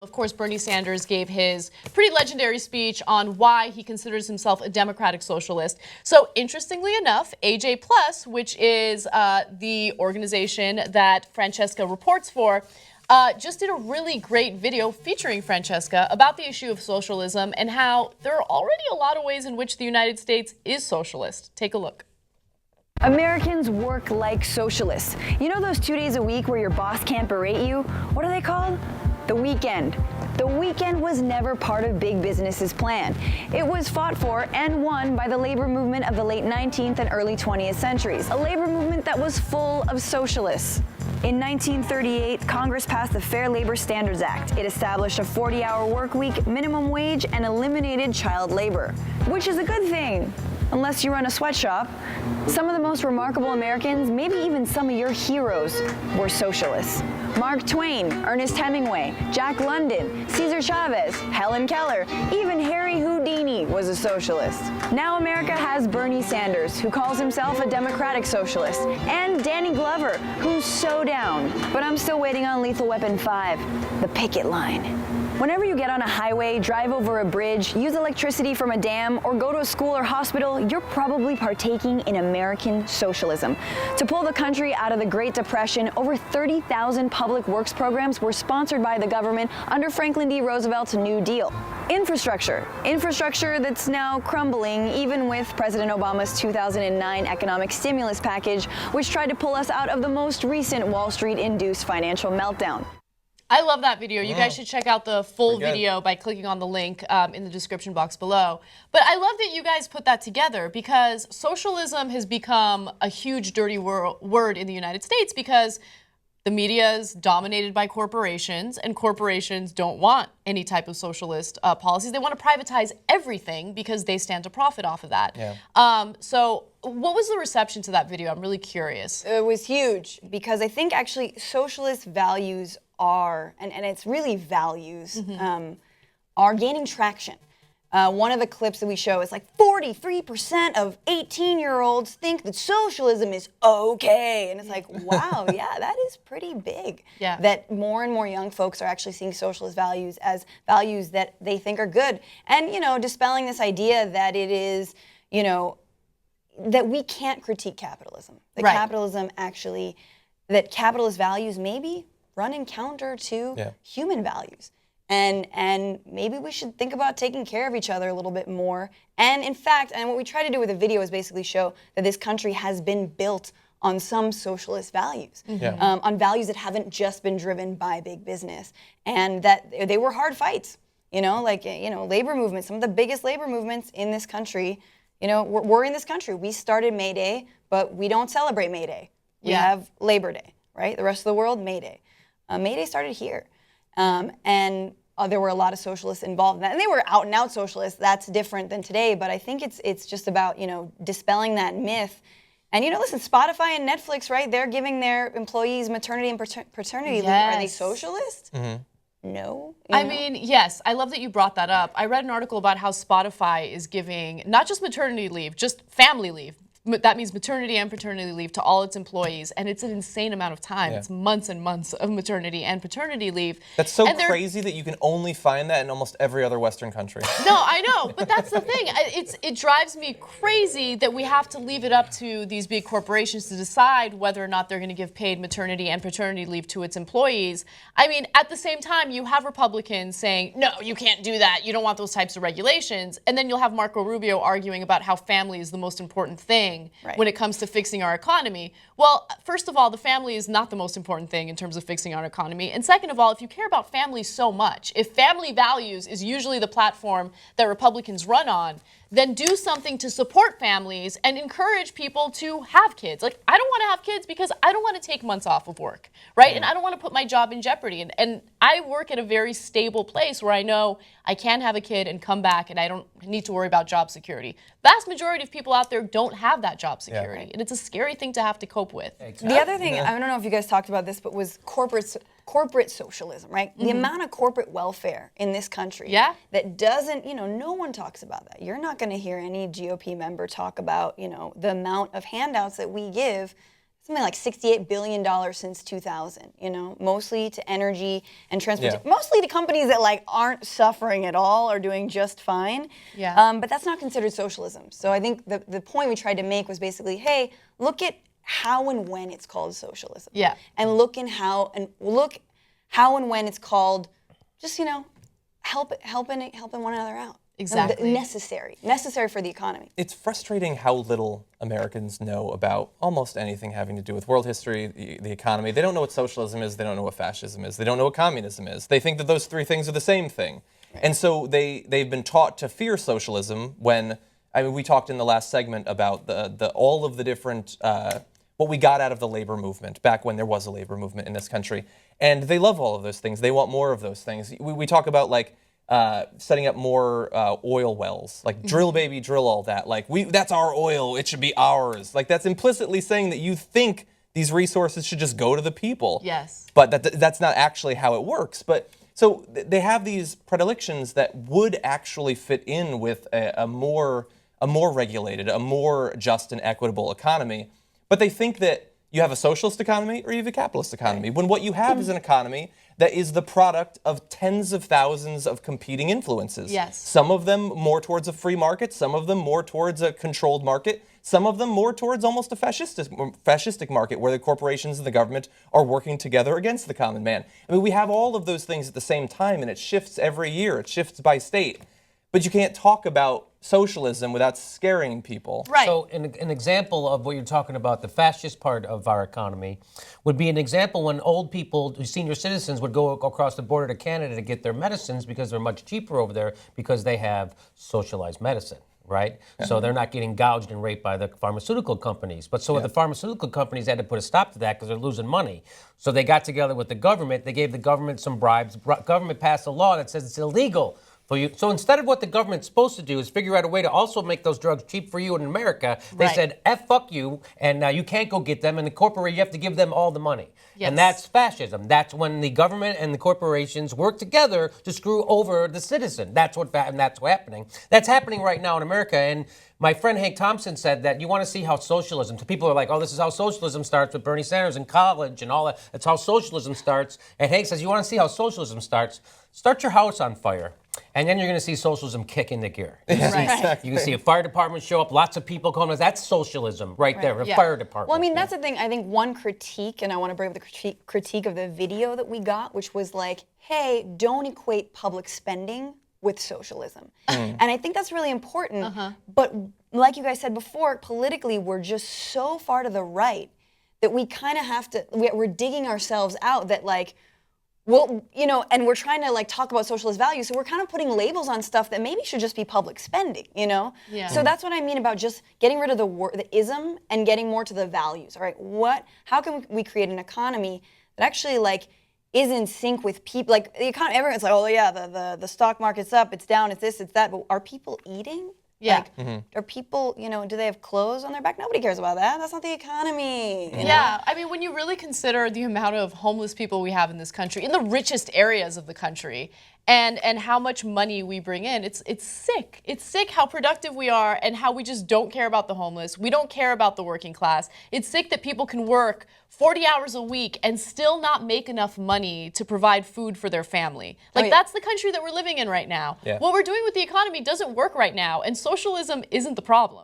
Of course, Bernie Sanders gave his pretty legendary speech on why he considers himself a democratic socialist. So interestingly enough, AJ Plus, which is the organization that Francesca reports for, just did a really great video featuring Francesca about the issue of socialism and how there are already a lot of ways in which the United States is socialist. Take a look. Americans work like socialists. You know those 2 days a week where your boss can't berate you? What are they called? The weekend. The weekend was never part of big business's plan. It was fought for and won by the labor movement of the late 19th and early 20th centuries, a labor movement that was full of socialists. In 1938, Congress passed the Fair Labor Standards Act. It established a 40-hour work week, minimum wage, and eliminated child labor, which is a good thing, unless you run a sweatshop. Some of the most remarkable Americans, maybe even some of your heroes, were socialists. Mark Twain, Ernest Hemingway, Jack London, Cesar Chavez, Helen Keller, even Harry Houdini was a socialist. Now America has Bernie Sanders, who calls himself a democratic socialist, and Danny Glover, who's so down. But I'm still waiting on Lethal Weapon 5, the picket line. Whenever you get on a highway, drive over a bridge, use electricity from a dam, or go to a school or hospital, you're probably partaking in American socialism. To pull the country out of the Great Depression, over 30,000 public works programs were sponsored by the government under Franklin D. Roosevelt's New Deal. Infrastructure that's now crumbling, even with President Obama's 2009 economic stimulus package, which tried to pull us out of the most recent Wall Street-induced financial meltdown. I love that video. You guys should check out the full video by clicking on the link in the description box below. But I love that you guys put that together because socialism has become a huge dirty word in the United States because the media is dominated by corporations and corporations don't want any type of socialist policies. They want to privatize everything because they stand to profit off of that. Yeah. So what was the reception to that video? I'm really curious. It was huge because I think actually socialist values are, and it's really values, are gaining traction. One of the clips that we show is like 43% of 18-year-olds think that socialism is okay. And it's like, wow, yeah, that is pretty big. Yeah. That more and more young folks are actually seeing socialist values as values that they think are good. And, you know, dispelling this idea that it is, you know, that we can't critique capitalism. That capitalism actually, that capitalist values maybe running counter to human values. And maybe we should think about taking care of each other a little bit more. And in fact, and what we try to do with the video is basically show that this country has been built on some socialist values, on values that haven't just been driven by big business. And that they were hard fights, you know, like, you know, labor movements, some of the biggest labor movements in this country, you know, we're in this country. We started May Day, but we don't celebrate May Day. We have Labor Day, right? The rest of the world, May Day. May Day started here, and there were a lot of socialists involved in that, and they were out and out socialists. That's different than today, but I think it's just about, you know, dispelling that myth. And, you know, listen, Spotify and Netflix, right? They're giving their employees maternity and paternity leave. Are they socialist? No. I mean, yes, I love that you brought that up. I read an article about how Spotify is giving not just maternity leave, just family leave. That means maternity and paternity leave to all its employees, and it's an insane amount of time. It's months and months of maternity and paternity leave. That's so crazy that you can only find that in almost every other Western country. No, I know, but that's the thing. It drives me crazy that we have to leave it up to these big corporations to decide whether or not they're going to give paid maternity and paternity leave to its employees. I mean, at the same time, you have Republicans saying, no, you can't do that. You don't want those types of regulations. And then you'll have Marco Rubio arguing about how family is the most important thing when it comes to fixing our economy. Well, first of all, the family is not the most important thing in terms of fixing our economy. And second of all, if you care about family so much, if family values is usually the platform that Republicans run on, then do something to support families and encourage people to have kids. Like, I don't want to have kids because I don't want to take months off of work, right? And I don't want to put my job in jeopardy. And I work at a very stable place where I know I can have a kid and come back and I don't need to worry about job security. Vast majority of people out there don't have that job security. And it's a scary thing to have to cope with. The other thing, I don't know if you guys talked about this, but was corporate socialism, right? The amount of corporate welfare in this country that doesn't, you know, no one talks about that. You're not going to hear any GOP member talk about, you know, the amount of handouts that we give something like $68 billion since 2000, you know, mostly to energy and transportation, mostly to companies that like aren't suffering at all or doing just fine. Yeah. But that's not considered socialism. So I think the point we tried to make was basically, hey, look at how and when it's called socialism. Yeah. And look how and when it's called just, you know, helping one another out. Exactly. Necessary for the economy. It's frustrating how little Americans know about almost anything having to do with world history, the economy. They don't know what socialism is. They don't know what fascism is. They don't know what communism is. They think that those three things are the same thing. Right. And so they've been taught to fear socialism when, I mean, we talked in the last segment about all of the different, what we got out of the labor movement back when there was a labor movement in this country. And they love all of those things. They want more of those things. We talk about like, setting up more oil wells, like drill baby drill all that. Like that's our oil, it should be ours. Like that's implicitly saying that you think these resources should just go to the people. Yes. But that's not actually how it works. But so they have these predilections that would actually fit in with a more regulated, a more just and equitable economy. But they think that you have a socialist economy or you have a capitalist economy, when what you have is an economy that is the product of tens of thousands of competing influences. Yes. Some of them more towards a free market, some of them more towards a controlled market, some of them more towards almost a fascistic market where the corporations and the government are working together against the common man. I mean, we have all of those things at the same time, and it shifts every year. It shifts by state. But you can't talk about socialism without scaring people. Right. So an example of what you're talking about, the fascist part of our economy, would be an example when old people, senior citizens, would go across the border to Canada to get their medicines because they're much cheaper over there because they have socialized medicine. Right? So they're not getting gouged and raped by the pharmaceutical companies. But so the pharmaceutical companies had to put a stop to that because they're losing money. So they got together with the government. They gave the government some bribes. Government passed a law that says it's illegal for you. So instead of what the government's supposed to do is figure out a way to also make those drugs cheap for you in America, they said, fuck you, and you can't go get them, and the corporate, you have to give them all the money. Yes. And that's fascism. That's when the government and the corporations work together to screw over the citizen. That's what's happening. That's happening right now in America. And my friend Hank Thompson said that you want to see how socialism, so people are like, oh, this is how socialism starts with Bernie Sanders in college and all that. That's how socialism starts. And Hank says, you want to see how socialism starts? Start your house on fire. And then you're going to see socialism kick into gear. You can see a fire department show up, lots of people coming. That's socialism right there, a fire department. Well, I mean, that's the thing. I think one critique, and I want to bring up the critique of the video that we got, which was like, hey, don't equate public spending with socialism. And I think that's really important. But like you guys said before, politically, we're just so far to the right that we kind of have to, we're digging ourselves out that like, well, you know, and we're trying to like talk about socialist values, so we're kind of putting labels on stuff that maybe should just be public spending, you know? Yeah. So that's what I mean about just getting rid of the ism and getting more to the values. All right, how can we create an economy that actually like is in sync with people? Like the economy, everyone's like, oh yeah, the stock market's up, it's down, it's this, it's that. But are people eating? Yeah. Like, are people, you know, do they have clothes on their back? Nobody cares about that. That's not the economy. You know? Yeah, I mean, when you really consider the amount of homeless people we have in this country, in the richest areas of the country, and how much money we bring in, it's sick. It's sick how productive we are and how we just don't care about the homeless. We don't care about the working class. It's sick that people can work 40 hours a week and still not make enough money to provide food for their family. Like, that's the country that we're living in right now. Yeah. What we're doing with the economy doesn't work right now, and socialism isn't the problem.